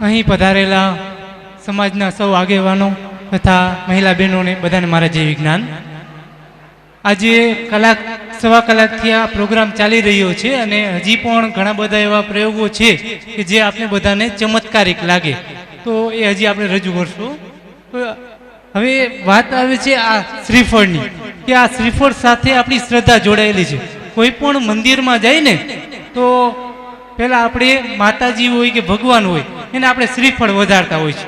અહીં પધારેલા સમાજના સૌ આગેવાનો તથા મહિલા બહેનોને બધાને મારા જય વિજ્ઞાન. આજે સવા કલાકથી આ પ્રોગ્રામ ચાલી રહ્યો છે અને હજી પણ ઘણા બધા એવા પ્રયોગો છે કે જે આપણે બધાને ચમત્કારિક લાગે, તો એ હજી આપણે રજૂ કરશું. હવે વાત આવે છે આ શ્રીફળની, કે આ શ્રીફળ સાથે આપણી શ્રદ્ધા જોડાયેલી છે. કોઈ પણ મંદિરમાં જાય ને તો પહેલાં આપણે માતાજી હોય કે ભગવાન હોય એને આપણે શ્રીફળ વધારતા હોય છે.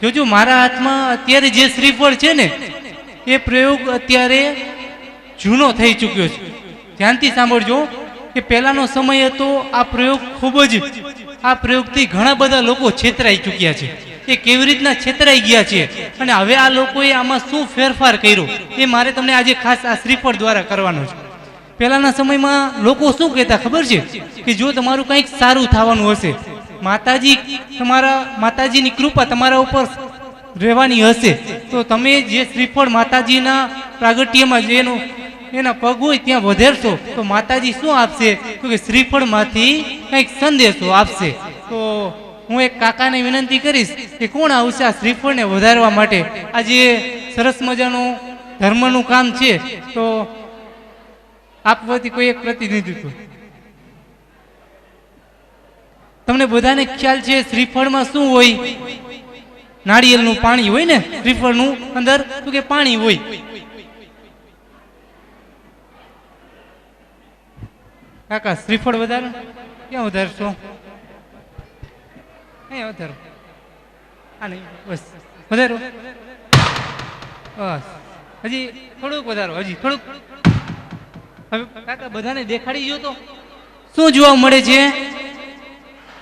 જોજો મારા હાથમાં અત્યારે જે શ્રીફળ છે ને એ પ્રયોગ અત્યારે જૂનો થઈ ચૂક્યો છે. ધ્યાનથી સાંભળજો કે પહેલાંનો સમય હતો, આ પ્રયોગ ખૂબ જ, આ પ્રયોગથી ઘણા બધા લોકો છેતરાઈ ચૂક્યા છે. એ કેવી રીતના છેતરાઈ ગયા છે અને હવે આ લોકોએ આમાં શું ફેરફાર કર્યો એ મારે તમને આજે ખાસ આ શ્રીફળ દ્વારા કરવાનો છે. પહેલાંના સમયમાં લોકો શું કહેતા ખબર છે કે જો તમારું કંઈક સારું થવાનું હશે, માતાજીની કૃપા તમારા ઉપર રહેવાની હશે, તો તમે જે શ્રીફળ માતાજીના પ્રાગટ્યમાં જેનું એના પગ હોય ત્યાં વધેરશો તો માતાજી શું આપશે, તો કે શ્રીફળમાંથી કંઈક સંદેશો આપશે. તો હું એક કાકાને વિનંતી કરીશ કે કોણ આવશે આ શ્રીફળને વધારવા માટે. આ જે સરસ મજાનું ધર્મનું કામ છે, તો આપ વતી કોઈ એક પ્રતિનિધિત્વ. તમને બધાને ખ્યાલ છે શ્રીફળમાં શું હોય? નાળિયેરનું પાણી હોય ને, શ્રીફળનું અંદર તો કે પાણી હોય. કાકા શ્રીફળ વધારો, ક્યાં વધારશો? અહીંયા વધારો. આ નહીં, બસ વધારો, બસ હજી થોડુંક વધારો, હજી થોડુંક. હવે કાકા બધાને દેખાડી ગયો તો શું જોવા મળે છે?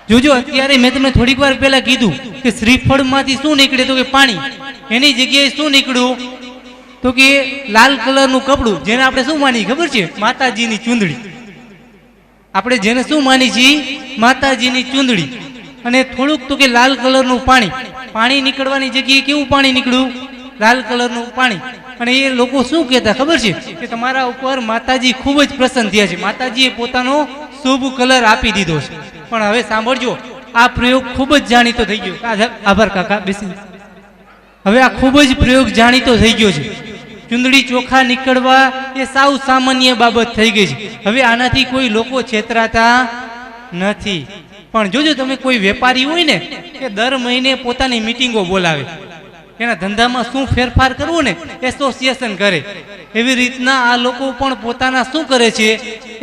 જોજો અત્યારે મેં તમને થોડીક વાર પહેલા કીધું કે શ્રીફળમાંથી શું નીકળે, તો કે પાણી. એની જગ્યાએ શું નીકળ્યું, તો કે લાલ કલરનું કપડું, જેને આપણે શું માની ખબર છે? માતાજીની ચૂંદડી. આપણે જેને શું માની છીએ? માતાજીની ચૂંદડી. અને થોડુંક તો કે લાલ કલરનું પાણી. પાણી નીકળવાની જગ્યાએ કેવું પાણી નીકળ્યું? લાલ કલરનું પાણી. અને એ લોકો શું કહેતા ખબર છે કે તમારા ઉપર માતાજી ખૂબ જ પ્રસન્ન થયા છે, માતાજીએ પોતાનો શુભ કલર આપી દીધો છે. પણ હવે સાંભળજો, આ પ્રયોગ ખૂબ જ જાણીતો થઈ ગયો. આભાર કાકા, બેસી. હવે આ ખૂબ જ પ્રયોગ જાણીતો થઈ ગયો છે. ચૂંદડી ચોખા નીકળવા એ સાવ સામાન્ય બાબત થઈ ગઈ છે. હવે આનાથી કોઈ લોકો છેતરાતા નથી. પણ જોજો તમે કોઈ વેપારી હોય ને કે દર મહિને પોતાની મિટિંગો બોલાવે, એના ધંધામાં શું ફેરફાર કરવું ને એસોસિએશન કરે. એવી રીતના આ લોકો પણ પોતાના શું કરે છે?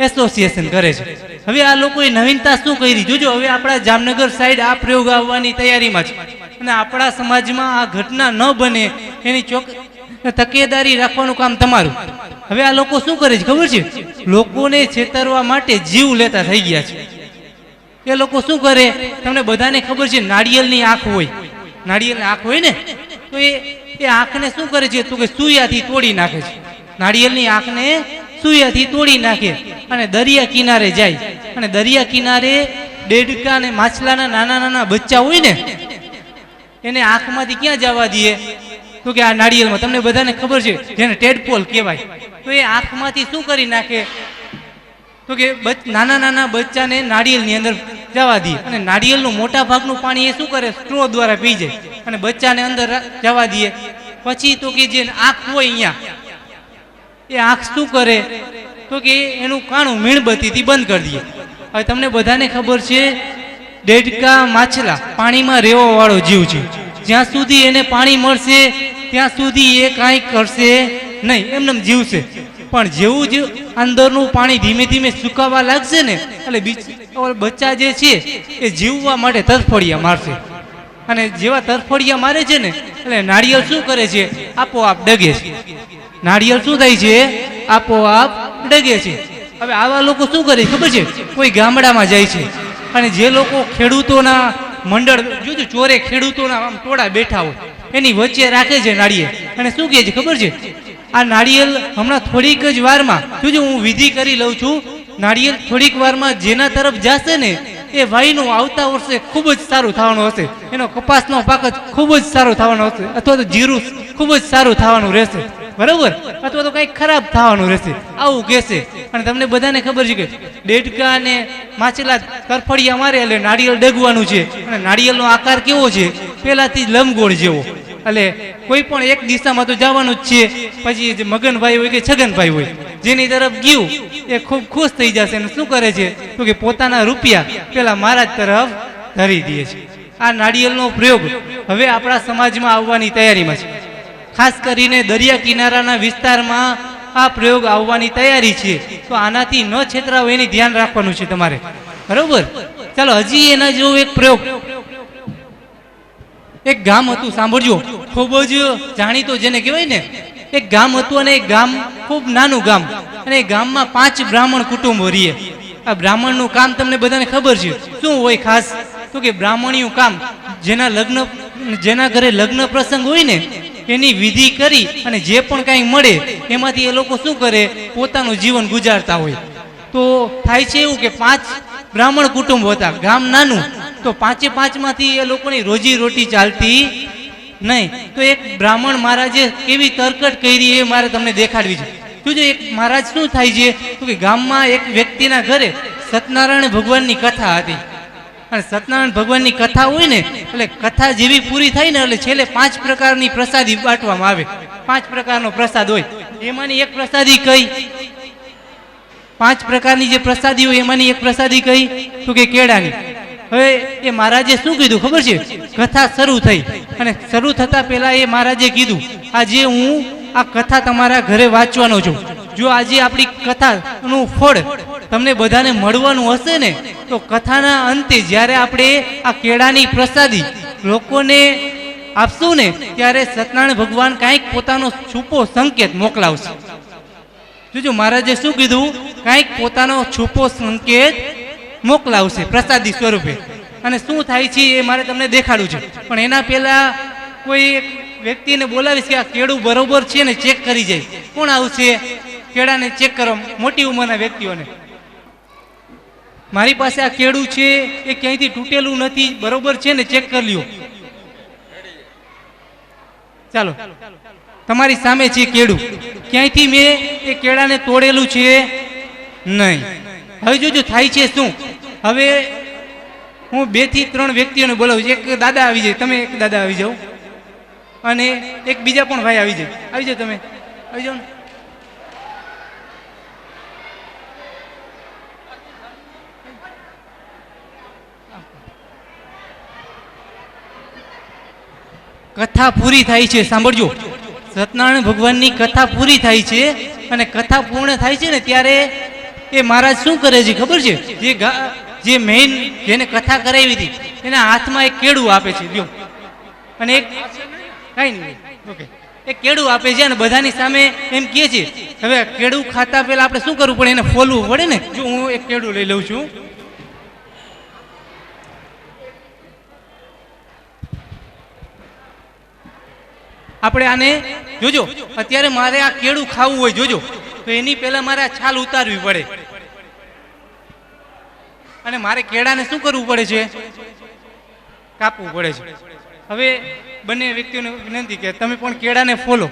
એસોસિએશન કરે છે. હવે આ લોકોએ નવીનતા શું કરી? જોજો, હવે આપણા જામનગર સાઈડ આ પ્રયોગ આવવાની તૈયારીમાં છે અને આપણા સમાજમાં આ ઘટના ન બને એની તકેદારી રાખવાનું કામ તમારું. હવે આ લોકો શું કરે છે ખબર છે? લોકોને છેતરવા માટે જીવ લેતા થઈ ગયા છે. એ લોકો શું કરે તમને બધાને ખબર છે? નાળિયેરની આંખ હોય, નાળિયેરની આંખ હોય ને, તો એ આંખને શું કરે છે? તો કે સૂયાથી તોડી નાખે છે. નાળિયેરની આંખને સૂયાથી તોડી નાખે અને દરિયા કિનારે જાય. અને દરિયા કિનારે ડેડકા અને માછલાના નાના નાના બચ્ચા હોય ને, એને આંખમાંથી ક્યાં જવા દે? તો કે આ નાળિયેરમાં. તમને બધાને ખબર છે જેને ટેડપોલ કહેવાય. તો એ આંખમાંથી શું કરી નાખે? તો કે નાના નાના બચ્ચાને નાળિયેરની અંદર જવા દે. અને નાળિયેરનું મોટા ભાગનું પાણી એ શું કરે? સ્ટ્રો દ્વારા પી જાય અને બચ્ચાને અંદર જવા દે. પછી તો કે જે આંખ હોય અહીંયા, એ આંખ શું કરે? તો કે એનું કાણું મીણબત્તીથી બંધ કરી દે. હવે તમને બધાને ખબર છે ડેડકા માછલા પાણીમાં રહેવા વાળો જીવ છે. જ્યાં સુધી એને પાણી મળશે ત્યાં સુધી એ કાંઈ કરશે નહીં, એમને જીવશે. પણ જેવું જ અંદરનું પાણી ધીમે ધીમે સુકાવા લાગશે ને, એટલે બચ્ચા જે છે એ જીવવા માટે તરફડિયા મારશે. અને જેવા તરફડિયા મારે છે ને, એટલે નાળિયેર શું કરે છે? આપોઆપ ડગે છે. નાળિયેર શું થાય છે? આપોઆપ ડગે છે. હવે આવા લોકો શું કરે ખબર છે? કોઈ ગામડામાં જાય છે અને જે લોકો ખેડૂતોના મંડળ, જોજો ચોરે ખેડૂતોના આમ ટોળા બેઠા હોય, એની વચ્ચે રાખે છે નાળિયેર. અને શું કહે છે ખબર છે? આ નાળિયેર હમણાં થોડીક જ વારમાં, જોજો હું વિધિ કરી લઉં છું, નાળિયેર થોડીક વારમાં જેના તરફ જશે ને એ ભાઈનું આવતા વર્ષે ખૂબ જ સારું થવાનું હશે. એનો કપાસનો પાક જ ખૂબ જ સારો થવાનો હશે, અથવા તો જીરું ખૂબ જ સારું થવાનું રહેશે. બરોબર, અથવા તો કંઈક ખરાબ થવાનું રહેશે આવું કહેશે. અને તમને બધાને ખબર છે કે ડેડકા ને માછલા તરફડિયા મારે એટલે નાળિયેર ડગવાનું છે. અને નાળિયેરનો આકાર કેવો છે? પહેલાથી જ લંબગોળ જેવો. એટલે કોઈ પણ એક દિશામાં તો જવાનું જ છે. પછી જે મગનભાઈ હોય કે છગનભાઈ હોય, જેની તરફ ગયું એ ખૂબ ખુશ થઈ જશે. અને શું કરે છે તો કે પોતાના રૂપિયા પેલા મહારાજ તરફ ધરી દે છે. આ નાળિયેરનો પ્રયોગ હવે આપણા સમાજમાં આવવાની તૈયારીમાં છે. ખાસ કરીને દરિયા કિનારાના વિસ્તારમાં આ પ્રયોગ આવવાની તૈયારી છે. તો આનાથી ન છેતરાવ એની ધ્યાન રાખવાનું છે તમારે, બરોબર. ચાલો હજી એના જેવો એક પ્રયોગ. એક ગામ હતું, સાંભળજો, ખૂબ જ જાણીતો જેને કહેવાય ને. એક ગામ હતું અને એક ગામ ખૂબ નાનું ગામ, અને એ ગામમાં 5 બ્રાહ્મણ કુટુંબો રહીએ. આ બ્રાહ્મણનું કામ તમને બધાને ખબર છે શું હોય ખાસ? તો કે બ્રાહ્મણીયું કામ, જેના ઘરે લગ્ન પ્રસંગ હોય ને એની વિધિ કરી અને જે પણ કાંઈ મળે એમાંથી એ લોકો શું કરે? પોતાનું જીવન ગુજારતા હોય. તો થાય છે એવું કે 5 બ્રાહ્મણ કુટુંબ હતા, ગામ નાનું, તો 5માંથી એ લોકોની રોજી રોટી ચાલતી નહીં. તો એક બ્રાહ્મણ મહારાજે કેવી તરકટ કરી એ મારે તમને દેખાડવી છે. જોજો એક મહારાજ શું થાય છે તો કે ગામમાં એક વ્યક્તિના ઘરે સત્યનારાયણ ભગવાનની કથા હતી. અને સત્યનારાયણ ભગવાનની કથા હોય ને એટલે કથા જેવી પૂરી થાય ને એટલે છેલ્લે 5 પ્રકારની પ્રસાદી બાંટવામાં આવે. 5 પ્રકારનો પ્રસાદ હોય. એમાંની એક પ્રસાદી કઈ? 5 પ્રકારની જે પ્રસાદી હોય એમાંની એક પ્રસાદી કઈ? તો કે કેળાની. હવે એ મહારાજે શું કીધું ખબર છે? કથા શરૂ થઈ અને શરૂ થતા પહેલા એ મહારાજે કીધું, આજે હું આ કથા તમારા ઘરે વાંચવાનો છું. જો આજે આપણી કથાનું ફળ તમને બધાને મળવાનું હશે ને તો કથાના અંતે જ્યારે આપણે આ કેળાની પ્રસાદી લોકોને આપશું ને ત્યારે સત્યનારાયણ ભગવાન કાંઈક પોતાનો છુપો સંકેત મોકલાવશે. જોજો મહારાજે શું કીધું? કાંઈક પોતાનો છુપો સંકેત મોકલાવશે પ્રસાદી સ્વરૂપે. અને શું થાય છે એ મારે તમને દેખાડવું છે. પણ એના પહેલા કોઈ એક વ્યક્તિને બોલાવીશ કે આ કેળું બરોબર છે ને ચેક કરી જાય. કોણ આવશે કેળાને ચેક કરવા? મોટી ઉંમરના વ્યક્તિઓને. મારી પાસે આ કેળું છે એ ક્યાંયથી તૂટેલું નથી, બરોબર છે ને ચેક કરી લ્યો. ચાલો, તમારી સામે છે કેળું, ક્યાંયથી મેં એ કેળાને તોડેલું છે નહીં. હવે જોજો થાય છે શું? હવે હું 2 થી 3 વ્યક્તિઓને બોલાવું છું. એક દાદા આવી જાય, તમે એક દાદા આવી જાઓ, અને એક બીજા પણ ભાઈ આવી જાય. આવી જાઓ, તમે આવી જાઓ ને. કથા પૂરી થાય છે, સાંભળજો. સત્યનારાયણ ભગવાનની કથા પૂરી થાય છે અને કથા પૂર્ણ થાય છે ને ત્યારે એ મહારાજ શું કરે છે ખબર છે? જે મેઇન જેને કથા કરાવી હતી એના હાથમાં એક કેળું આપે છે, લ્યો. અને એક કઈ નહીં, ઓકે, એક કેળું આપે છે અને બધાની સામે એમ કહે છે. હવે કેળું ખાતા પહેલા આપણે શું કરવું પડે? એને ફોલવું પડે ને. જો હું એક કેળું લઈ લઉં છું. આપણે આને જોજો, અત્યારે મારે આ કેળું ખાવું હોય જોજો, તો એની પહેલા મારે આ છાલ ઉતારવી પડે અને મારે કેળાને શું કરવું પડે છે? કાપવું પડે છે. હવે બંને વ્યક્તિઓને વિનંતી કે તમે પણ કેળાને ફોલો.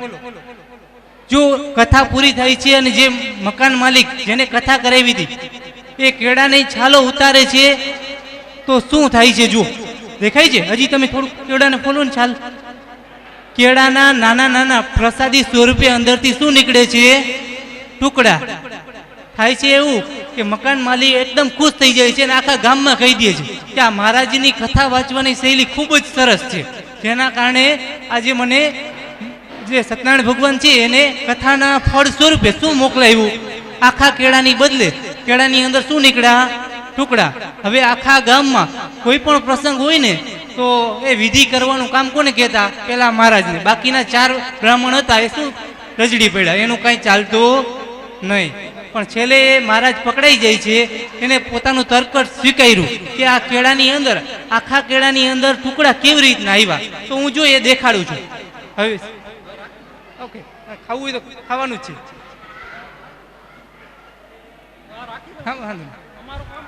જો કથા પૂરી થઈ છે અને જે મકાન માલિક જેને કથા કરાવી હતી એ કેળાની છાલો ઉતારે છે તો શું થાય છે? જો દેખાય છે? હજી તમે થોડું કેળાને ફોલો ને છાલ. કેળાના નાના નાના પ્રસાદી સ્વરૂપે અંદરથી શું નીકળે છે? ટુકડા. થાય છે એવું કે મકાન માલિક એકદમ ખુશ થઈ જાય છે અને આખા ગામમાં કહી દે છે કે આ મહારાજની કથા વાંચવાની શૈલી ખૂબ જ સરસ છે, જેના કારણે આજે મને જે સત્યનારાયણ ભગવાન છે એને કથાના ફળ સ્વરૂપે શું મોકલાવ્યું? આખા કેળાની બદલે કેળાની અંદર શું નીકળ્યા? ટુકડા. હવે આખા ગામમાં કોઈ પણ પ્રસંગ હોય ને તો એ વિધિ કરવાનું કામ કોને કહેતા? પેલા મહારાજને. બાકીના 4 બ્રાહ્મણ હતા એ શું રજડી પડ્યા, એનું કાંઈ ચાલતું નહીં. પણ છેલ્લે એ મહારાજ પકડાઈ જાય છે. એને પોતાનું તરકટ સ્વીકાર્યું કે આ કેળાની અંદર, આખા કેળાની અંદર ટુકડા કેવી રીતના આવ્યા. તો હું જો એ દેખાડું છું. હવે ઓકે, ખાવું હોય તો ખાવાનું જ છે.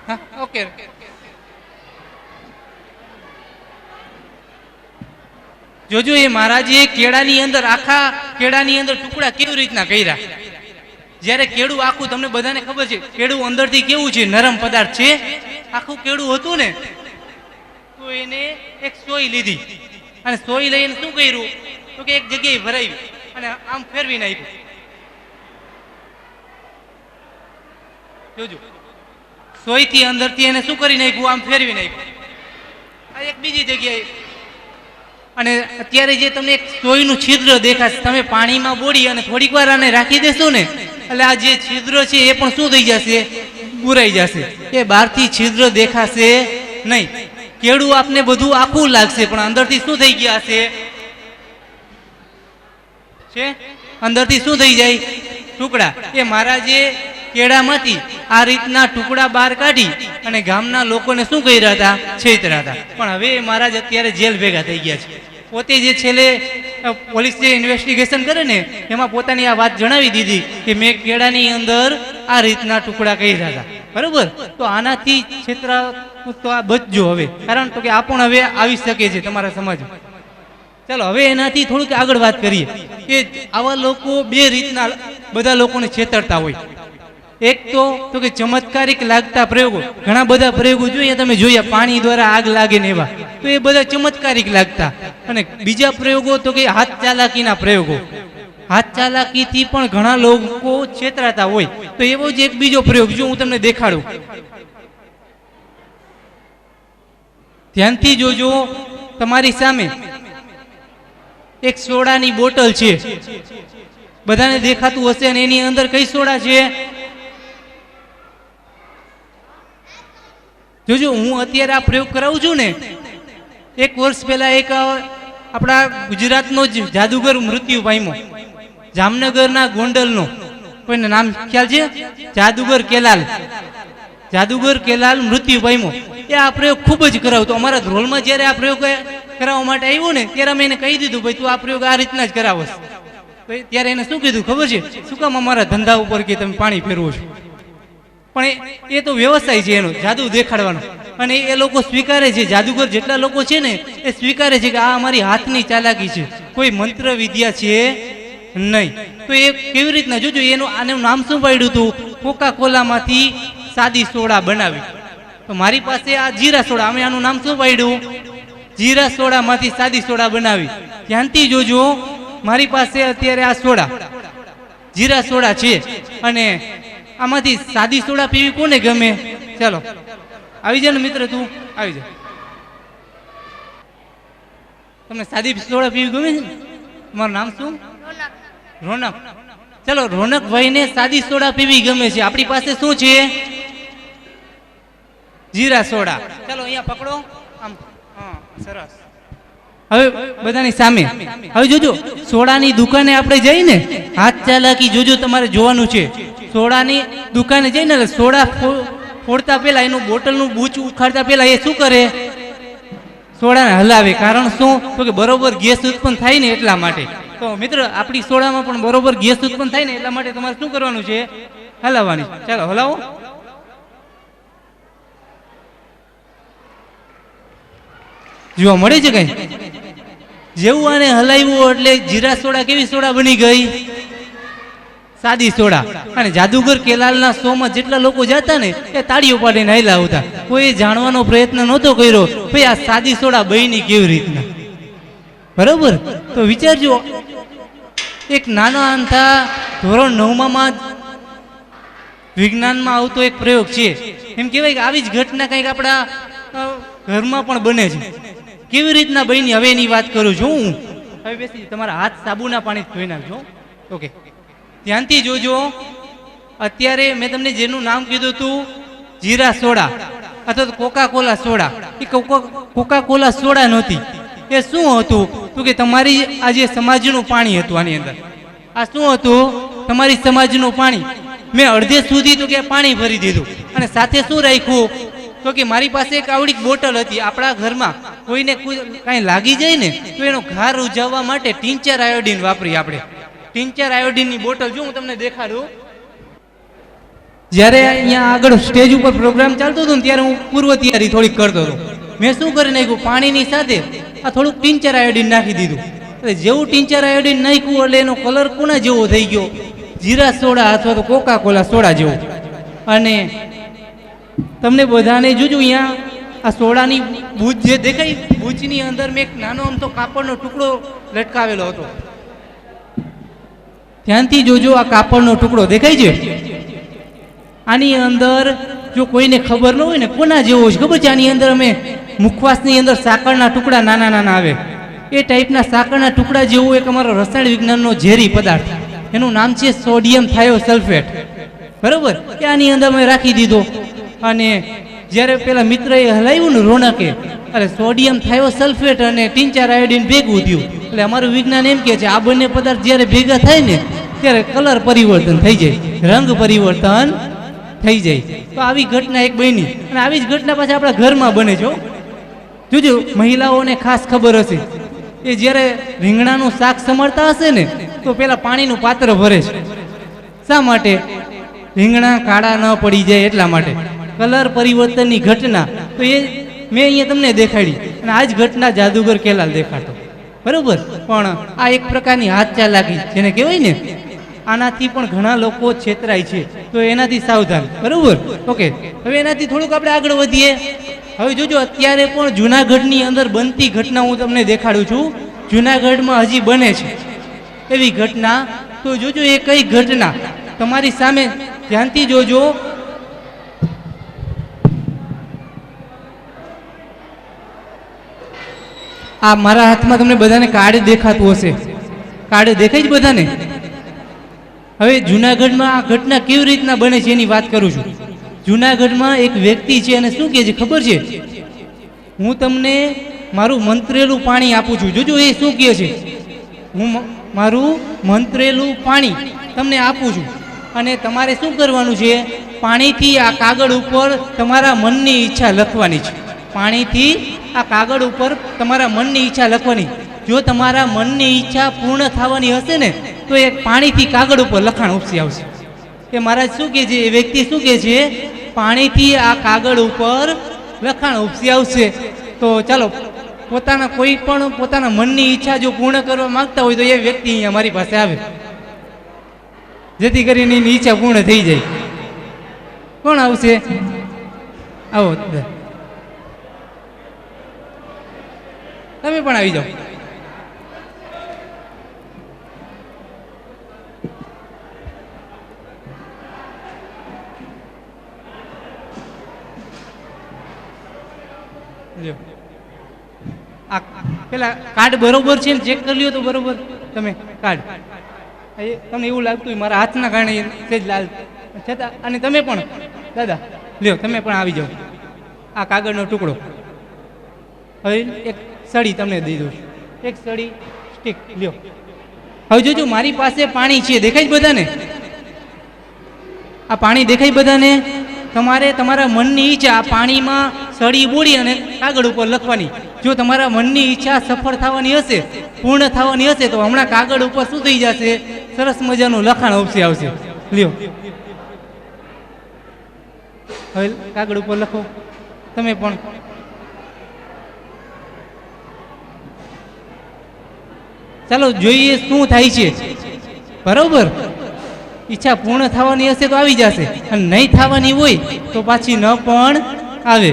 હા, ઓકે. જોજો એ મહારાજે કેળાની અંદર આખા કેળાની અંદર ટુકડા કેવી રીતના કર્યા. જ્યારે કેળું આખું, તમને બધાને ખબર છે કેળું અંદરથી કેવું છે, નરમ પદાર્થ છે. આખું કેળું હતું ને તો એને એક સોય લીધી અને સોય લઈને શું કર્યું તો કે એક જગ્યાએ ભરાવી અને આમ ફેરવી નાખ્યું. જોજો સોયથી અંદરથી એને શું કરી નાખ્યું, આમ ફેરવી નાખ્યું આ એક બીજી જગ્યાએ. અને અત્યારે જે તમને એક સોયનું છિદ્ર દેખાશે, તમે પાણીમાં બોળી અને થોડીક વાર આને રાખી દેશો ને એટલે આ જે છિદ્ર છે એ પણ શું થઈ જશે, બુરાઈ જશે. એ બહારથી છિદ્ર દેખાશે નહીં. કેળું આપને બધું આખું લાગશે પણ અંદરથી શું થઈ ગયા છે અંદરથી શું થઈ જાય, ટુકડા. એ મહારાજે કેળામાંથી આ રીતના ટુકડા બહાર કાઢી અને ગામના લોકોને શું કર્યા હતા, છેતરા હતા. પણ હવે મહારાજ અત્યારે જેલ ભેગા થઈ ગયા છે. પોતે જે છેલ્લે પોલીસ જે ઇન્વેસ્ટિગેશન કરે ને એમાં પોતાની આ વાત જણાવી દીધી કે મેં કેળાની અંદર આ રીતના ટુકડા કર્યા હતા. બરોબર, તો આનાથી છેતરા તો આ બચજો હવે, કારણ તો કે આ પણ હવે આવી શકે છે તમારા સમાજમાં. ચાલો હવે એનાથી થોડુંક આગળ વાત કરીએ કે આવા લોકો બે રીતના બધા લોકોને છેતરતા હોય. એક તો કે ચમત્કારિક લાગતા પ્રયોગો, ઘણા બધા પ્રયોગો જોઈએ તમે જોયા, પાણી દ્વારા આગ લાગે ને એવા, તો એ બધા ચમત્કારિક લાગતા. અને બીજા પ્રયોગો તો કે હાથ ચાલાકીના પ્રયોગો, હાથ ચાલાકીથી પણ ઘણા લોકો છેતરાતા હોય. તો એવો જ એક બીજો પ્રયોગ જો હું તમને દેખાડું, ધ્યાનથી જોજો. તમારી સામે એક સોડાની બોટલ છે, બધાને દેખાતું હશે, અને એની અંદર કઈ સોડા છે જોજો. હું અત્યારે આ પ્રયોગ કરાવું છું ને, એક વર્ષ પહેલા એક આપણા ગુજરાતનો જ જાદુગર મૃત્યુ પામ્યો, જામનગરના ગોંડલનો. કોઈને નામ ખ્યાલ છે? જાદુગર કેલાલ. જાદુગર કેલાલ મૃત્યુ પામ્યો. એ આ પ્રયોગ ખૂબ જ કરાવતો. અમારા ધ્રોલમાં જ્યારે આ પ્રયોગ કરાવવા માટે આવ્યો ને ત્યારે અમે એને કહી દીધું ભાઈ તું આ પ્રયોગ આ રીતના જ કરાવસ. ત્યારે એને શું કીધું ખબર છે, શું કામ અમારા ધંધા ઉપર કે તમે પાણી ફેરવો છો? પણ એ તો વ્યવસાય છે એનો, જાદુ દેખાડવાનો. અને એ લોકો સ્વીકારે છે, જાદુગર જેટલા લોકો છે ને એ સ્વીકારે છે કે આ અમારી હાથની ચાલાકી છે, કોઈ મંત્ર વિદ્યા છે નહીં. તો એ કેવી રીતના જોજો, એનું આનું નામ શું પાડ્યું હતું, કોકા કોલામાંથી સાદી સોડા બનાવી. તો મારી પાસે આ જીરા સોડા, અમે આનું નામ શું પાડ્યું, જીરા સોડામાંથી સાદી સોડા બનાવી. ધ્યાનથી જોજો, મારી પાસે અત્યારે આ સોડા જીરા સોડા છે અને આમાંથી સાદી સોડા પીવી કોને ગમે? ચાલો આવી જા ને મિત્ર, તું આવી જા. તમને સાદી સોડા પીવી ગમે છે? તમારું નામ શું? રોનક. ચાલો, રોનકભાઈ ને સાદી સોડા પીવી ગમે છે. આપણી પાસે શું છે? જીરા સોડા. ચાલો અહીંયા પકડો આમ. હા, સરસ. હવે બધાની સામે હવે જોજો, સોડાની દુકાને આપણે જઈને હાથ ચાલાકી જોજો, તમારે જોવાનું છે. સોડાની દુકાને જઈને સોડા ફોડતા પહેલા એનું બોટલનું બૂચ ઉખાડતા પહેલા એ શું કરે, સોડાને હલાવે. કારણ શું? તો કે બરોબર ગેસ ઉત્પન્ન થાય ને એટલા માટે. તો મિત્ર, આપણી સોડામાં પણ બરોબર ગેસ ઉત્પન્ન થાય ને એટલા માટે તમારે શું કરવાનું છે, હલાવવાની. ચાલો હલાવો. જોવા મળે છે કઈ? જેવું આને હલાવ્યું એટલે જીરા સોડા કેવી સોડા બની ગઈ, સાદી સોડા. અને જાદુગર કેલાલના શોમાં જેટલા લોકો જતા ને એ તાળીઓ પાડીને હલાવતા. કોઈ જાણવાનો પ્રયત્ન નહોતો કર્યો ભાઈ આ સાદી સોડા બની કેવી રીતના. બરોબર, તો વિચારજો, એક નાના અમથા ધોરણ 9માં વિજ્ઞાનમાં આવતો એક પ્રયોગ છે. એમ કહેવાય કે આવી જ ઘટના કંઈક આપણા ઘરમાં પણ બને છે. કેવી રીતના બની હવે એની વાત કરું છું હું. હવે બેસી તમારા હાથ સાબુના પાણી ધોઈ નાખજો. ઓકે, ધ્યાનથી જોજો. અત્યારે મેં તમને જેનું નામ કીધું હતું જીરા સોડા અથવા તો કોકા કોલા સોડા, એ કોકા કોલા સોડા નહોતી. એ શું હતું તો કે તમારી આ જે સમાજનું પાણી હતું આની અંદર. આ શું હતું? તમારી સમાજનું પાણી. મેં અડધે સુધી તો કે પાણી ભરી દીધું અને સાથે શું રાખ્યું તો કે મારી પાસે એક આવડી બોટલ હતી. આપણા ઘરમાં કોઈને કાંઈ લાગી જાય ને તો એનો ઘાર ઉજાવવા માટે ટિંચર આયોડિન વાપરી આપણે. ટિંચર આયોડિનની બોટલ જો હું તમને દેખાડું. જ્યારે અહીંયા આગળ સ્ટેજ ઉપર પ્રોગ્રામ ચાલતો હતો ને ત્યારે હું પૂર્વ તૈયારી થોડીક કરતો હતો. મેં શું કરી નાખ્યું, પાણીની સાથે આ થોડુંક ટિંચર આયોડીન નાખી દીધું. એટલે જેવું ટિંચર આયોડીન નાખ્યું એટલે એનો કલર કોના જેવો થઈ ગયો? જીરા સોડા અથવા તો કોકા કોલા સોડા જેવો. અને તમને બધાને જોજો અહીંયા આ સોડાની બૂચ જે દેખાય, બૂચની અંદર મેં એક નાનો આમ તો કાપડનો ટુકડો લટકાવેલો હતો. ધ્યાનથી જોજો, આ કાપડનો ટુકડો દેખાય છે. આની અંદર જો કોઈને ખબર ન હોય ને કોના જેવો છે ખબર છે? આની અંદર અમે મુખવાસની અંદર સાકરના ટુકડા નાના નાના આવે એ ટાઈપના સાકરના ટુકડા જેવું એક અમારો રસાયણ વિજ્ઞાનનો ઝેરી પદાર્થ, એનું નામ છે સોડિયમ થાયોસલ્ફેટ. બરાબર, એ આની અંદર અમે રાખી દીધો. અને જ્યારે પેલા મિત્રએ હલાવ્યું ને રોનકે, એટલે સોડિયમ થાયોસલ્ફેટ અને ટિંચર આયોડીન ભેગું થયું. એટલે અમારું વિજ્ઞાન એમ કહે છે આ બંને પદાર્થ જ્યારે ભેગા થાય ને ત્યારે કલર પરિવર્તન થઈ જાય, રંગ પરિવર્તન થઈ જાય. તો આવી ઘટના એક બની. અને આવી જ ઘટના પાછી આપણા ઘરમાં બને છે. જોજો, મહિલાઓને ખાસ ખબર હશે, એ જ્યારે રીંગણાનું શાક સમારતા હશે ને તો પેલા પાણીનું પાત્ર ભરે છે. શા માટે? રીંગણા કાળા ન પડી જાય એટલા માટે. કલર પરિવર્તનની ઘટના તો એ મેં અહીંયા તમને દેખાડી, અને આ જ ઘટના જાદુગર કેલાલ દેખાડતો. બરાબર, પણ આ એક પ્રકારની હાથ ચાલાકી જેને કહેવાય ને, આનાથી પણ ઘણા લોકો છેતરાય છે. તો એનાથી સાવધાન. બરાબર, ઓકે. હવે એનાથી થોડુંક આપણે આગળ વધીએ. હવે જોજો, અત્યારે પણ જુનાગઢની અંદર બનતી ઘટના હું તમને દેખાડું છું. જુનાગઢમાં હજી બને છે એવી ઘટના. તો જોજો એ કઈ ઘટના તમારી સામે, ધ્યાનથી જોજો. આ મારા હાથમાં તમને બધાને કાર્ડ દેખાતું હશે. કાર્ડ દેખાય જ બધાને? હવે જુનાગઢમાં આ ઘટના કેવી રીતના બને છે એની વાત કરું છું. જુનાગઢમાં એક વ્યક્તિ છે અને શું કહે છે ખબર છે? હું તમને મારું મંત્રેલું પાણી આપું છું. જોજો એ શું કહે છે, હું મારું મંત્રેલું પાણી તમને આપું છું અને તમારે શું કરવાનું છે? પાણીથી આ કાગળ ઉપર તમારા મનની ઈચ્છા લખવાની છે. પાણીથી આ કાગળ ઉપર તમારા મનની ઈચ્છા લખવાની. જો તમારા મનની ઈચ્છા પૂર્ણ થવાની હશે ને તો એ પાણીથી કાગળ ઉપર લખાણ ઉપસી આવશે. કે મહારાજ શું કહે છે? એ વ્યક્તિ શું કહે છે? પાણીથી આ કાગળ ઉપર લખાણ ઉપસી આવશે. તો ચાલો, પોતાના મનની ઈચ્છા જો પૂર્ણ કરવા માંગતા હોય તો એ વ્યક્તિ અહીંયા મારી પાસે આવે, જેથી કરીને એની ઈચ્છા પૂર્ણ થઈ જાય. કોણ આવશે? આવો, તમે પણ આવી જાઓ. આ પેલા કાર્ડ બરોબર છે ને ચેક કરી લ્યો તો બરોબર. તમે કાર્ડ તમને એવું લાગતું હોય મારા હાથના કારણે સેજ લાલ છતાં, અને તમે પણ દાદા લ્યો, તમે પણ આવી જાઓ. આ કાગળનો ટુકડો, હવે એક સળી તમને દઈ દઉં, એક સળી સ્ટીક લ્યો. હવે જોજો, મારી પાસે પાણી છે, દેખાય જ બધાને? આ પાણી દેખાય બધાને? તમારે તમારા મનની ઈચ્છા આ પાણીમાં સળી બોળી અને કાગળ ઉપર લખવાની. જો તમારા મનની ઈચ્છા સફળ થવાની હશે, પૂર્ણ થવાની હશે, તો હમણાં કાગળ ઉપર શું થઈ જશે? સરસ મજાનું લખાણ ઉપસી આવશે. લ્યો, હવે કાગળ ઉપર લખો તમે પણ. ચાલો જોઈએ શું થાય છે. બરોબર, ઈચ્છા પૂર્ણ થવાની હશે તો આવી જશે, અને નહીં થવાની હોય તો પાછી ન પણ આવે.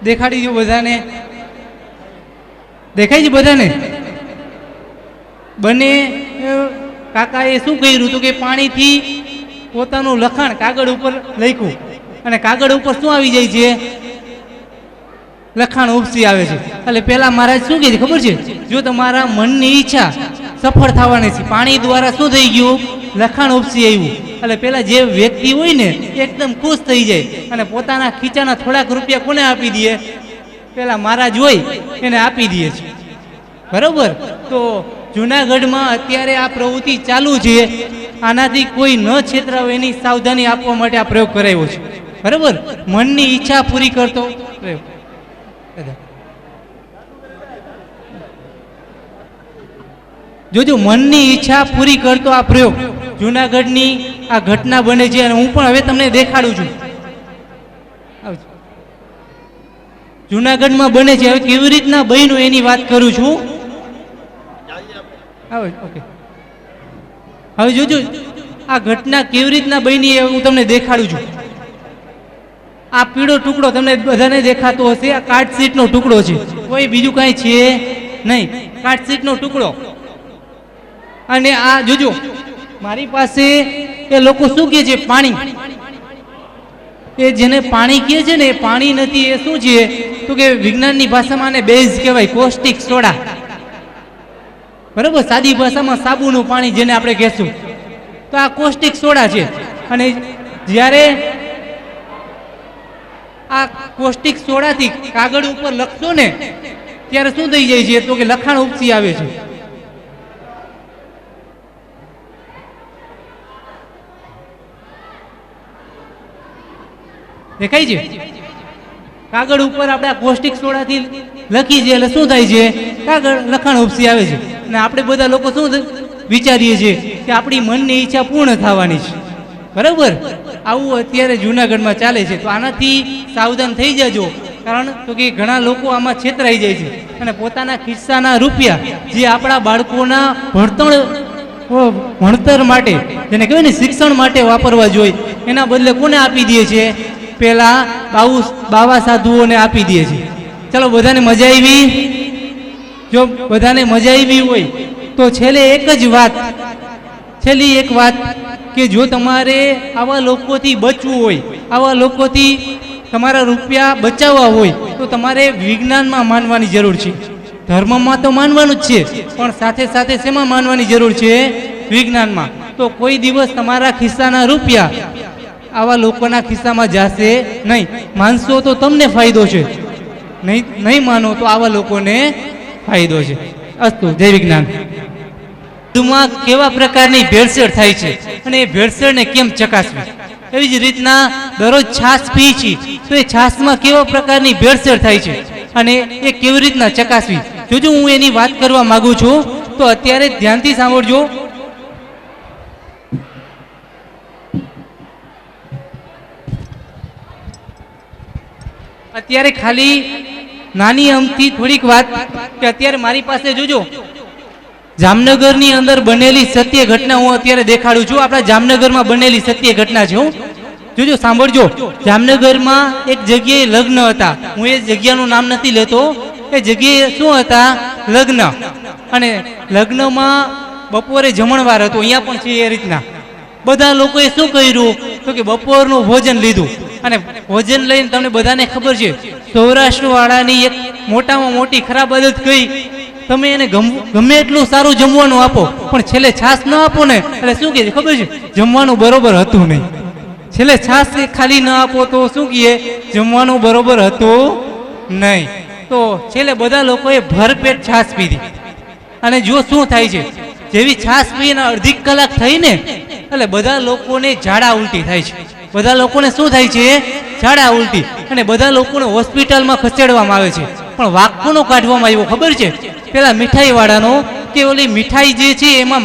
દેખાડી દો બધાને. દેખાય છે બધાને? બંને કાકાએ શું કર્યું હતું કે પાણીથી પોતાનું લખાણ કાગળ ઉપર લખ્યું, અને કાગળ ઉપર શું આવી જાય છે? લખાણ ઉપસી આવે છે. એટલે પેલા મહારાજ શું કહે છે ખબર છે? જો તમારા મનની ઈચ્છા સફળ થવાની છે, પાણી દ્વારા શું થઈ ગયું? લખાણ ઉપસી આવ્યું. એટલે પેલા જે વ્યક્તિ હોય ને એકદમ ખુશ થઈ જાય અને પોતાના ખીચાના થોડાક રૂપિયા કોને આપી દે? પેલા મહારાજ હોય એને આપી દે છે. બરોબર, તો જુનાગઢમાં અત્યારે આ પ્રવૃત્તિ ચાલુ છે. આનાથી કોઈ ન છેતરાવે એની સાવધાની આપવા માટે આ પ્રયોગ કરાયો છે. બરોબર, મનની ઈચ્છા પૂરી કરતો પ્રયોગ. જોજો, મનની ઈચ્છા પૂરી કરતો આ પ્રયોગ જુનાગઢની આ ઘટના બને છે અને હું પણ હવે તમને દેખાડું છું. જુનાગઢમાં બને છે. હવે કેવી રીતના બન્યું એની વાત કરું છું. ઓકે, હવે જોજો આ ઘટના કેવી રીતના બની એ હું તમને દેખાડું છું. આ પીળો ટુકડો તમને બધાને દેખાતો હશે. આ કાર્ડશીટનો ટુકડો છે, કોઈ બીજું કાંઈ છે નહીં. કાર્ડશીટનો ટુકડો. અને આ જોજો મારી પાસે એ લોકો શું કહે છે? પાણી. એ જેને પાણી કહે છે ને એ પાણી નથી, એ શું છે તો કે વિજ્ઞાનની ભાષામાં આને બેઝ કહેવાય, કોસ્ટિક સોડા. બરાબર, સાદી ભાષામાં સાબુનું પાણી જેને આપણે કહેશું, તો આ કોસ્ટિક સોડા છે. અને જ્યારે આ કોસ્ટિક સોડાથી કાગળ ઉપર લખશો ને ત્યારે શું થઈ જાય છે તો કે લખાણ ઉપસી આવે છે. દેખાય છે? કાગળ ઉપર આપણે આ કોસ્ટિક સોડાથી લખી છે એટલે શું થાય છે? કાગળ લખાણ ઉપસી આવે છે. અને આપણે બધા લોકો શું વિચારીએ છીએ કે આપણી મનની ઈચ્છા પૂર્ણ થવાની છે. બરાબર, આવું અત્યારે જુનાગઢમાં ચાલે છે. તો આનાથી સાવધાન થઈ જજો, કારણ તો કે ઘણા લોકો આમાં છેતરાઈ જાય છે અને પોતાના ખિસ્સાના રૂપિયા જે આપણા બાળકોના ભણતર માટે, જેને કહેવાય ને શિક્ષણ માટે વાપરવા જોઈએ, એના બદલે કોને આપી દે છે? પેલા બાવા સાધુઓને આપી દે છે. ચલો, બધાને મજા આવી? જો બધાને મજા આવી હોય તો છેલ્લી એક વાત કે જો તમારે આવા લોકોથી બચવું હોય, આવા લોકોથી તમારા રૂપિયા બચાવવા હોય તો તમારે વિજ્ઞાનમાં માનવાની જરૂર છે. ધર્મમાં તો માનવાનું જ છે, પણ સાથે સાથે શેમાં માનવાની જરૂર છે? વિજ્ઞાનમાં. તો કોઈ દિવસ તમારા ખિસ્સાના રૂપિયા આવા લોકોના ખિસ્સામાં જશે નહીં. માનશો તો તમને ફાયદો છે, નહીં માનો તો આવા લોકોને ફાયદો છે. અસ્તુ, જય વિજ્ઞાન. દુમાં કેવા પ્રકારની ભેળસેળ થાય છે અને એ ભેળસેળને કેમ ચકાસવી? એવી જ રીતના દરરોજ છાશ પી છે તો એ છાશમાં કેવા પ્રકારની ભેળસેળ થાય છે અને એ કેવી રીતના ચકાસવી? જોજો હું એની વાત કરવા માંગુ છું, તો અત્યારે ધ્યાનથી સાંભળજો. અત્યારે ખાલી નાની અમથી થોડીક વાત કે અત્યારે મારી પાસે જોજો જામનગરની અંદર બનેલી સત્ય ઘટના હું અત્યારે દેખાડું છું. આપણા જામનગરમાં બનેલી સત્ય ઘટના છે. હું જોજો, સાંભળજો. જામનગરમાં એક જગ્યાએ લગ્ન હતા. હું એ જગ્યાનું નામ નથી લેતો. એ જગ્યાએ શું હતા? લગ્ન. અને લગ્નમાં બપોરે જમણવાર હતો. અહીંયા પણ છે એ રીતના. બધા લોકોએ શું કર્યું તો કે બપોરનું ભોજન લીધું. અને ભોજન લઈને તમને બધાને ખબર છે સૌરાષ્ટ્ર વાળાની એક મોટામાં મોટી ખરાબ આદત કઈ, તમે એને ગમે એટલું સારું જમવાનું આપો પણ છેલ્લે છાશ ન આપો ને એટલે શું કહે ખબર છે? જમવાનું બરોબર હતું નહીં. છેલ્લે છાશ ખાલી ન આપો તો શું કહે? જમવાનું બરોબર હતું નહીં. તો છેલ્લે બધા લોકોએ ભરપેટ છાશ પીધી. અને જો શું થાય છે, જેવી છાશ પીને અડધી કલાક થઈ ને એટલે બધા લોકોને ઝાડા ઉલટી થાય છે. બધા લોકોને શું થાય છે? ઝાડા ઉલટી. અને બધા લોકોને હોસ્પિટલમાં ખસેડવામાં આવે છે. પણ વાક કોનો કાઢવામાં આવ્યો ખબર છે? પેલા મીઠાઈ વાળાનો, કે ઓલી મીઠાઈ જે છે એમાં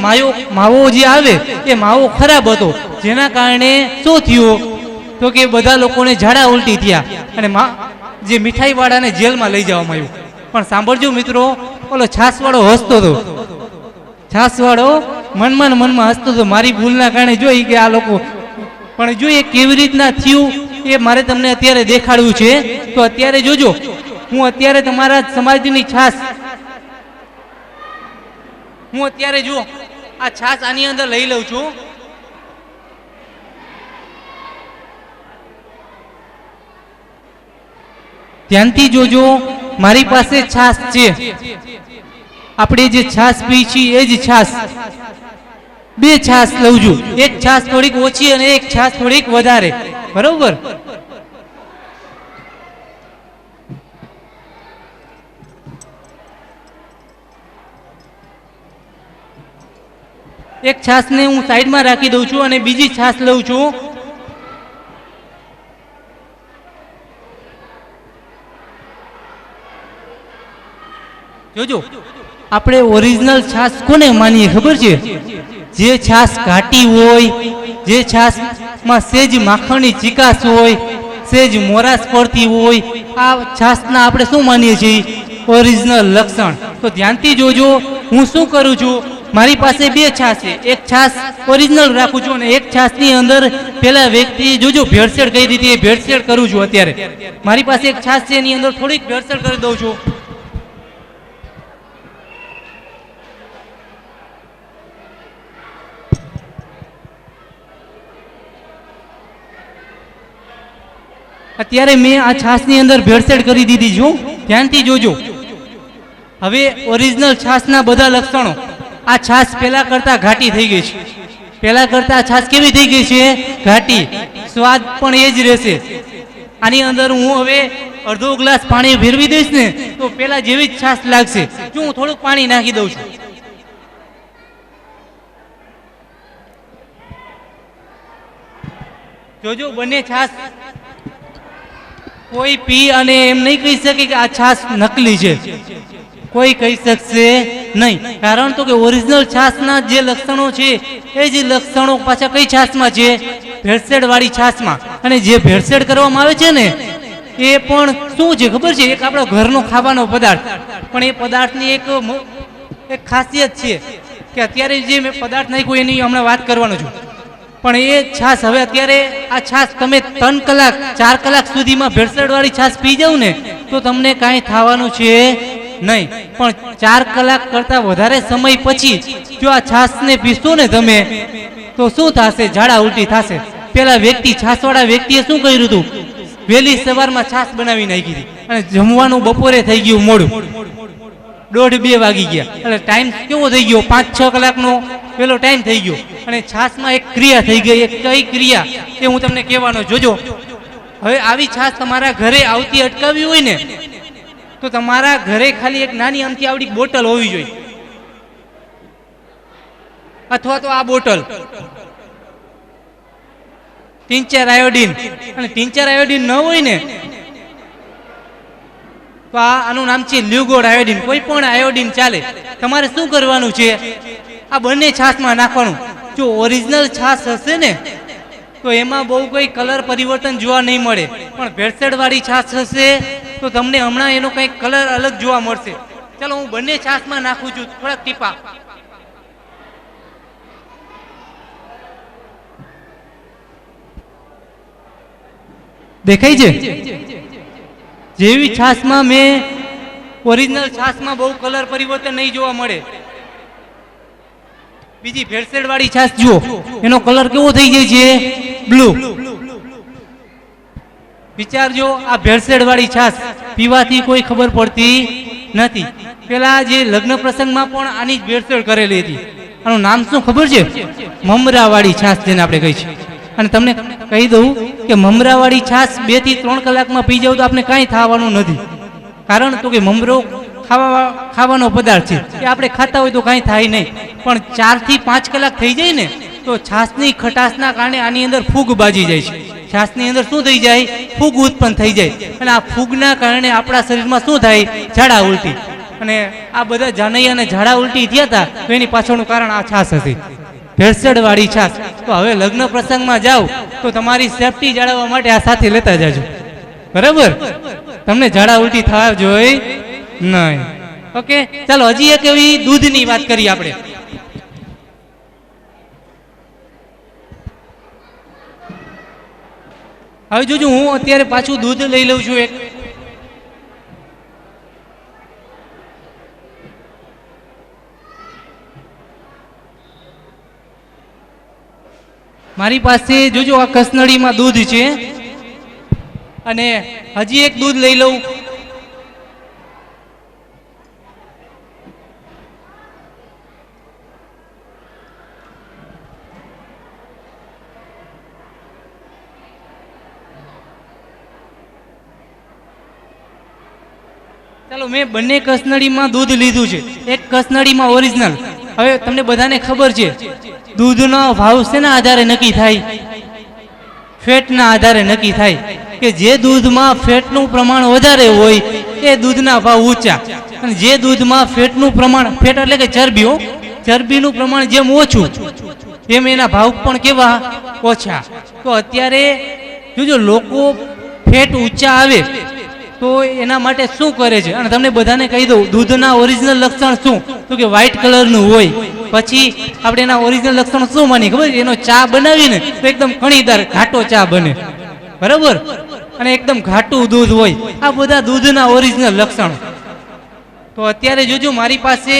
માવો જે આવે એ માવો ખરાબ હતો, જેના કારણે શું થયું તો કે બધા લોકોને ઝાડા ઉલટી થયા અને જે મીઠાઈ વાળાને જેલમાં લઈ જવામાં આવ્યું. પણ સાંભળજો મિત્રો, ઓલો છાસ વાળો હસતો હતો. છાસ વાળો મનમાં હસતો હતો, મારી ભૂલના કારણે જોઈ કે આ લોકો. પણ જો એ કેવી રીતના થયું એ મારે તમને અત્યારે દેખાડવું છે. તો અત્યારે જોજો, હું અત્યારે તમારા સમાજની છાસ, હું અત્યારે જો આ છાસ આની અંદર લઈ લઉં છું. ધ્યાનથી જોજો, મારી પાસે છાસ છે. આપણે જે છાસ પી છીએ એ જ છાસ. બે છાસ લઉં છું, એક છાસ થોડીક ઓછી અને એક છાસ થોડીક વધારે. બરોબર? એક છાસને હું સાઈડમાં રાખી દઉં છું અને બીજી છાસ લઉં છું. જોજો, આપણે ઓરિજિનલ છાસ કોને માનીએ ખબર છે? જે છાશ ઘાટી હોય, જે છાશમાં સેજ માખણની ચીકાશ હોય, સેજ મોરાશ પડતી હોય, આ છાશના આપણે શું માનીએ છીએ? ઓરિજિનલ લક્ષણ. તો ધ્યાનથી જોજો, હું શું કરું છું, મારી પાસે બે છાશ છે, એક છાશ ઓરિજિનલ રાખું છું અને એક છાશની અંદર પેલા વ્યક્તિ જોજો ભેળસેળ કઈ રીતે ભેળસેળ કરું છું. અત્યારે મારી પાસે એક છાશ છે, એની અંદર થોડીક ભેળસેળ કરી દઉં છું. અત્યારે મેં આ છાશની અંદર ભેળસેળ કરી દીધી છું. ધ્યાનથી જોજો. હવે ઓરિજિનલ છાશના બધા લક્ષણો. આ છાશ પેલા કરતા ઘાટી થઈ ગઈ છે. પેલા કરતા છાશ કેવી થઈ ગઈ છે? ઘાટી. સ્વાદ પણ એ જ રહેશે. આની અંદર હું હવે અડધો ગ્લાસ પાણી ભેરવી દઈશ ને તો પેલા જેવી જ છાશ લાગશે. જો હું થોડુંક પાણી નાખી દઉં છું. જોજો બંને છાશ કોઈ પી અને એમ નહીં કહી શકે કે આ છાશ નકલી છે. કોઈ કહી શકશે નહીં. કારણ તો કે ઓરિજિનલ છાશના જે લક્ષણો છે એ જ લક્ષણો પાછા કઈ છાશમાં છે? ભેળસેળ વાળી છાશમાં. અને જે ભેળસેળ કરવામાં આવે છે ને એ પણ શું છે ખબર છે? એક આપણો ઘરનો ખાવાનો પદાર્થ, પણ એ પદાર્થની એક ખાસિયત છે કે અત્યારે જે મેં પદાર્થ નાખ્યો એની હમણાં વાત કરવાનો છું. પણ એ છાશ હવે અત્યારે આ છાશ તમે 3 કલાક 4 કલાક સુધીમાં ભેળસેળ વાળી છાશ પી જાવ ને તો તમને કાંઈ થવાનું છે નહીં. પણ 4 કલાક કરતા વધારે સમય પછી જો આ છાશને પીશો ને તમે તો શું થશે? ઝાડા ઉલટી થશે. પેલા વ્યક્તિ છાશવાળા વ્યક્તિએ શું કર્યું હતું? વહેલી સવારમાં છાશ બનાવી નાખી હતી અને જમવાનું બપોરે થઈ ગયું મોડું, 1:30-2 વાગી ગયા. એટલે ટાઈમ કેવો થઈ ગયો? 5-6 કલાકનો પેલો ટાઈમ થઈ ગયો. અને છાશમાં એક ક્રિયા થઈ ગઈ. એક કઈ ક્રિયા એ હું તમને કહેવાનો. જોજો, હવે આવી છાશ તમારા ઘરે આવતી અટકાવવી હોય ને તો તમારા ઘરે ખાલી એક નાની અમથી આવડી બોટલ હોવી જોઈએ, અથવા તો આ બોટલ ટિંચર આયોડીન. અને ટિંચર આયોડીન ન હોય ને તો આનું નામ છે લ્યુગોડ આયોડીન. કોઈ પણ આયોડીન ચાલે. તમારે શું કરવાનું છે? આ બંને છાશમાં નાખવાનું. જો ઓરિજિનલ છાશ હશે ને તો એમાં બહુ કોઈ કલર પરિવર્તન જોવા નહીં મળે, પણ ભેળસેળ વાળી છાશ હશે તો તમને હમણાં એનો કંઈક કલર અલગ જોવા મળશે. ચાલો હું બંને છાશમાં નાખું છું થોડાક ટીપા. દેખાય છે? જેવી છાશમાં મેં ઓરિજિનલ છાશમાં બહુ કલર પરિવર્તન નહીં જોવા મળે. બીજી ભેળસેળ વાળી છાશ જુઓ, એનો કલર કેવો થઈ જાય છે? બ્લુ. વિચારજો, આ ભેળસેળ વાળી છાશ પીવાથી કોઈ ખબર પડતી નથી. પેલા જે લગ્ન પ્રસંગમાં પણ આની જ ભેળસેળ કરેલી હતી. આનું નામ શું ખબર છે? મમરા વાળી છાશ, જેને આપણે કહી છે. અને તમને કહી દઉં કે મમરા વાળી છાશ 2 થી 3 કલાકમાં પી જાવ તો આપણે કાંઈ થવાનું નથી. કારણ તો કે મમરો ખાવાનો પદાર્થ છે, એ આપણે ખાતા હોય તો કાંઈ થાય નહીં. પણ 4 થી 5 કલાક થઈ જાય ને તો છાશની ખટાશના કારણે આની અંદર ફૂગ બાજી જાય છે. છાશની અંદર શું થઈ જાય? ફૂગ ઉત્પન્ન થઈ જાય. અને આ ફૂગના કારણે આપણા શરીરમાં શું થાય? ઝાડા ઉલટી. અને આ બધા જાનૈયા અને ઝાડા ઉલટી થયા હતા તો એની પાછળનું કારણ આ છાશ હતી, ભેળસેળ વાળી છાશ. તો હવે લગ્ન પ્રસંગમાં જાઓ તો તમારી સેફટી જાળવવા માટે આ સાથે લેતા જાજો. બરાબર? તમને ઝાડા ઉલટી થવા જોઈએ નહીં. ઓકે, ચાલો હજી એક એવી દૂધની વાત કરીએ આપણે. હવે જોજો, હું અત્યારે પાછું દૂધ લઈ લઉં છું એક. મારી પાસે જોજો આ કસનળીમાં દૂધ છે અને હજી એક દૂધ લઈ લઉં. ચાલો, મેં બંને કસનળીમાં દૂધ લીધું છે. એક કસનળીમાં ઓરિજિનલ. હવે તમને બધાને ખબર છે દૂધનો ભાવ શેના આધારે નક્કી થાય? ફેટના આધારે નક્કી થાય. કે જે દૂધમાં ફેટનું પ્રમાણ વધારે હોય એ દૂધના ભાવ ઊંચા, અને જે દૂધમાં ફેટનું પ્રમાણ, ફેટ એટલે કે ચરબી, ચરબીનું પ્રમાણ જેમ ઓછું એમ એના ભાવ પણ કેવા ઓછા. તો અત્યારે જોજો લોકો ફેટ ઊંચા આવે તો એના માટે શું કરે છે, અને તમને બધાને કહી દઉં દૂધના ઓરિજિનલ લક્ષણ શું, તો કે વ્હાઇટ કલરનું હોય. પછી આપણે એના ઓરિજિનલ લક્ષણ શું માની ખબર છે, એનો ચા બનાવીને તો એકદમ કણીદાર ઘાટો ચા બને, બરાબર, અને એકદમ ઘાટું દૂધ હોય. આ બધા દૂધના ઓરિજિનલ લક્ષણો. તો અત્યારે જોજો મારી પાસે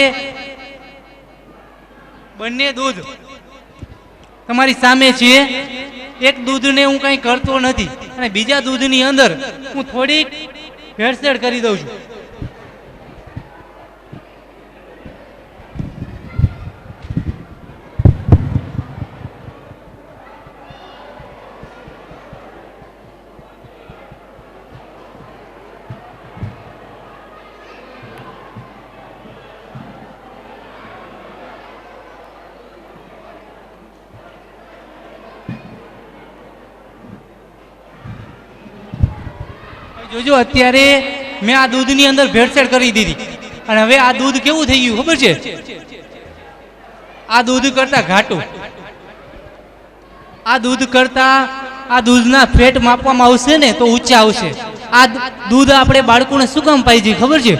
બંને દૂધ તમારી સામે છે. એક દૂધને હું કંઈ કરતો નથી અને બીજા દૂધની અંદર હું થોડીક ભેળસેળ કરી દઉં છું. જોજો અત્યારે મેં આ દૂધની અંદર ભેળસેળ કરી દીધી અને હવે આ દૂધ કેવું થઈ ગયું ખબર છે, આ દૂધ કરતા ઘાટું. આ દૂધ કરતા આ દૂધના ફેટ માપવામાં આવશે ને તો ઊંચા આવશે. આ દૂધ આપણે બાળકોને શું કામ પાઈ છે ખબર છે,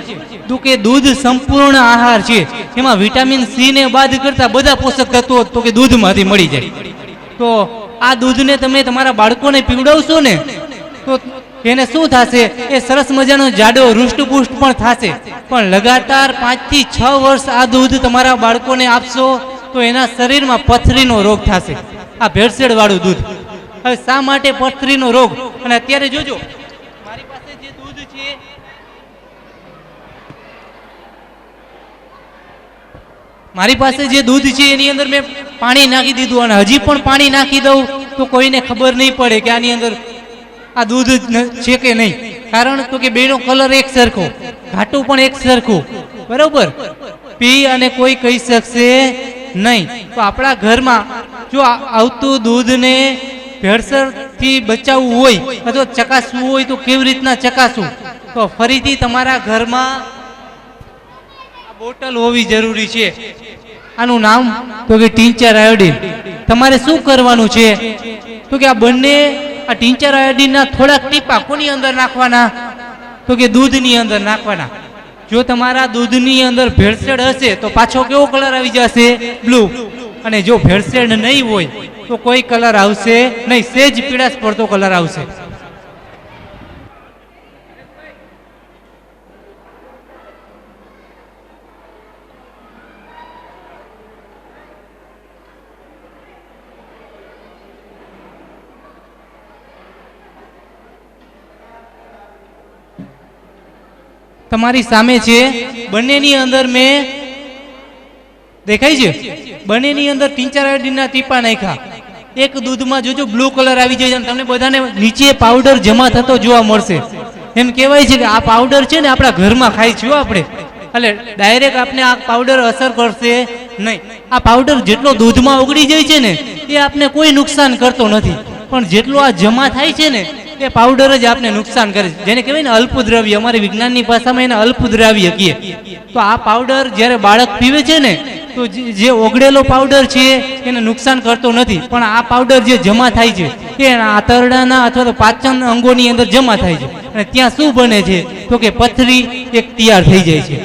તો કે દૂધ સંપૂર્ણ આહાર છે. એમાં વિટામિન સી ને બાદ કરતા બધા પોષક તત્વો તો કે દૂધમાંથી મળી જાય. તો આ દૂધને તમે તમારા બાળકોને પીવડાવશો ને તો એને શું થશે, એ સરસ મજાનો જાડો હૃષ્ટપુષ્ટ પણ થશે. પણ લગાતાર 5 થી 6 વર્ષ આ દૂધ તમારા બાળકોને આપશો તો એના શરીરમાં પથરીનો રોગ થશે. આ ભેળસેળ વાળું દૂધ. હવે શા માટે પથરીનો રોગ? અને અત્યારે જોજો મારી પાસે જે દૂધ છે, મારી પાસે જે દૂધ છે એની અંદર મેં પાણી નાખી દીધું અને હજી પણ પાણી નાખી દઉં તો કોઈને ખબર નહીં પડે કે આની અંદર આ દૂધ છે કે નહીં. કારણ તો કે બેનો કલર એક સરખો, ઘાટું પણ એક સરખું, બરોબર, પી અને કોઈ કહી શકશે નહીં. તો આપણા ઘરમાં જો આવતું દૂધને ભેળસેળથી બચાવવું હોય અથવા ચકાસવું હોય તો કેવી રીતના ચકાસવું, તો ફરીથી તમારા ઘરમાં આ બોટલ હોવી જરૂરી છે. આનું નામ તો કે ટિંચર આયોડિન. તમારે શું કરવાનું છે તો કે આ બંને આ ટિંચર આયોડિનના થોડાક ટીપા કોની અંદર નાખવાના, તો કે દૂધની અંદર નાખવાના. જો તમારા દૂધની અંદર ભેળસેળ હશે તો પાછો કેવો કલર આવી જશે, બ્લુ. અને જો ભેળસેળ નહીં હોય તો કોઈ કલર આવશે નહીં, સેજ પીળાશ પડતો કલર આવશે. તમારી સામે છે, બંનેની અંદર મેં દેખાય છે, બંનેની અંદર ટિંચર આયોડિનના ટીપા નાખ્યા. એક દૂધમાં જોજો બ્લુ કલર આવી જાય, તમને બધાને નીચે પાવડર જમા થતો જોવા મળશે. એમ કહેવાય છે કે આ પાવડર છે ને આપણા ઘરમાં ખાઈ છીએ આપણે, એટલે ડાયરેક્ટ આપણે આ પાવડર અસર કરશે નહીં. આ પાવડર જેટલો દૂધમાં ઓગળી જાય છે ને એ આપને કોઈ નુકસાન કરતો નથી, પણ જેટલો આ જમા થાય છે ને એ પાવડર જ આપને નુકસાન કરે છે, જેને કહેવાય ને અલ્પદ્રવ્ય. અમારી વિજ્ઞાનની ભાષામાં એને અલ્પદ્રવ્ય કહીએ. તો આ પાવડર જ્યારે બાળક પીવે છે ને તો જે ઓગળેલો પાવડર છે એને નુકસાન કરતો નથી, પણ આ પાવડર જે જમા થાય છે એ આંતરડાના અથવા તો પાચન અંગોની અંદર જમા થાય છે અને ત્યાં શું બને છે તો કે પથરી એક તૈયાર થઈ જાય છે,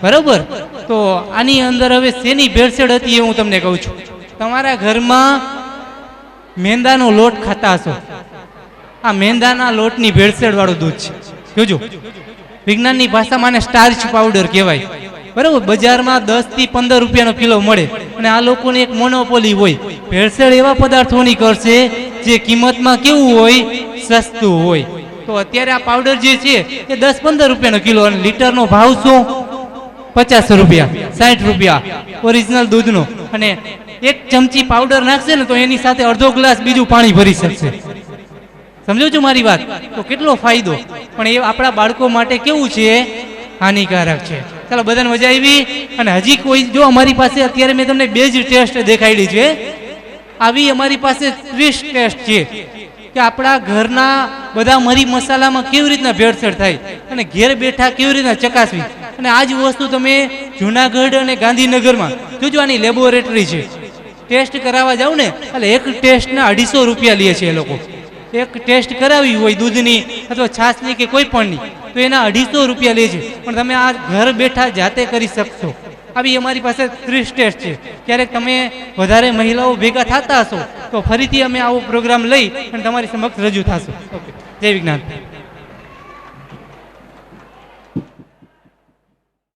બરાબર. તો આની અંદર હવે શેની ભેળસેળ હતી એ હું તમને કહું છું. તમારા ઘરમાં મેંદાનો લોટ ખાતા હશો, આ મેંદાના લોટની ભેળસેળ વાળું દૂધ છે. જોજો વિજ્ઞાનની ભાષામાં આને સ્ટાર્ચ પાવડર કહેવાય, બરાબર. બજારમાં 10 થી 15 રૂપિયાનો કિલો મળે અને આ લોકોની એક મોનોપોલી હોય. ભેળસેળ એવા પદાર્થોની કરશે જે કિંમતમાં કેવું હોય, સસ્તું હોય. તો અત્યારે આ પાવડર જે છે એ 10-15 રૂપિયાનો કિલો અને લીટરનો ભાવ શું, 50 રૂપિયા, 60 રૂપિયા ઓરિજિનલ દૂધનો. અને એક ચમચી પાવડર નાખશે ને તો એની સાથે અડધો ગ્લાસ બીજું પાણી ભરી શકશે. સમજો છો મારી વાત? તો કેટલો ફાયદો. પણ એ આપણા બાળકો માટે કેવું છે, હાનિકારક છે. ચાલો, બધાને મજા આવી. અને હજી કોઈ જો અમારી પાસે અત્યારે મેં તમને 2 જ ટેસ્ટ દેખાડી છે, આવી અમારી પાસે 30 ટેસ્ટ છે કે આપણા ઘરના બધા મરી મસાલામાં કેવી રીતના ભેળસેળ થાય અને ઘેર બેઠા કેવી રીતના ચકાસવી. અને આ જ વસ્તુ તમે જુનાગઢ અને ગાંધીનગરમાં જોજો, આની લેબોરેટરી છે. ટેસ્ટ કરાવવા જાવ ને એટલે એક ટેસ્ટના 250 રૂપિયા લે છે એ લોકો. એક ટેસ્ટ કરાવી હોય દૂધની અથવા છાશની કે કોઈ પણની તો એના 250 રૂપિયા લે છે. પણ તમે આ ઘર બેઠા જાતે કરી શકશો. આવી અમારી પાસે 30 ટેસ્ટ છે. ક્યારેક તમે વધારે મહિલાઓ ભેગા થતા હશો તો ફરીથી અમે આવો પ્રોગ્રામ લઈ અને તમારી સમક્ષ રજૂ થશું. ઓકે, જય વિજ્ઞાન.